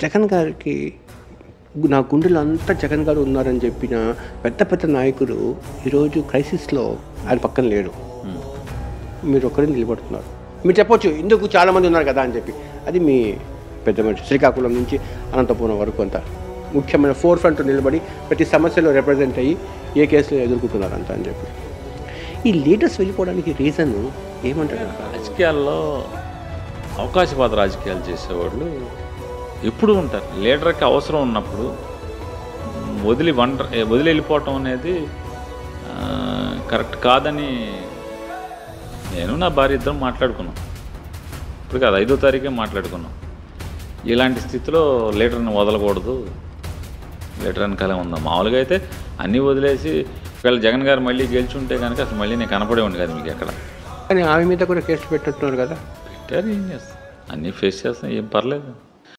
జగన్ గారికి నా గుండెలో అంతా జగన్ గారు ఉన్నారని చెప్పిన పెద్ద పెద్ద నాయకుడు ఈరోజు క్రైసిస్లో ఆయన పక్కన లేడు. మీరు ఒక్కరిని నిలబడుతున్నారు. మీరు చెప్పొచ్చు ఇందుకు చాలామంది ఉన్నారు కదా అని చెప్పి. అది మీ పెద్ద మనిషి శ్రీకాకుళం నుంచి అనంతపురం వరకు అంతా ముఖ్యమైన ఫోర్ ఫ్రంట్ నిలబడి ప్రతి సమస్యలో రిప్రజెంట్ అయ్యి ఏ కేసులో ఎదుర్కొంటున్నారు అంత అని చెప్పి. ఈ లీడర్స్ వెళ్ళిపోవడానికి రీజన్ ఏమంటారు? రాజకీయాల్లో అవకాశవాద రాజకీయాలు చేసేవాళ్ళు ఎప్పుడు ఉంటారు. లీడర్కి అవసరం ఉన్నప్పుడు వదిలి వెళ్ళిపోవటం అనేది కరెక్ట్ కాదని నేను నా భార్య ఇద్దరం మాట్లాడుకున్నాం. ఇప్పుడు కాదు 5వ తారీఖే మాట్లాడుకున్నాం. ఇలాంటి స్థితిలో లీడర్ని వదలకూడదు, లీటర్ వెనకాలే ఉందాం. మామూలుగా అయితే అన్నీ వదిలేసి ఒకవేళ జగన్ గారు మళ్ళీ గెలుచుంటే కనుక అసలు మళ్ళీ నేను కనపడే ఉండి కదా మీకు ఎక్కడ. కానీ ఆమె మీద కూడా కేసులు పెట్టట్టున్నారు కదా. పెట్టారు, ఏం చేస్తాం, అన్నీ ఫేస్ చేస్తాం, ఏం పర్లేదు.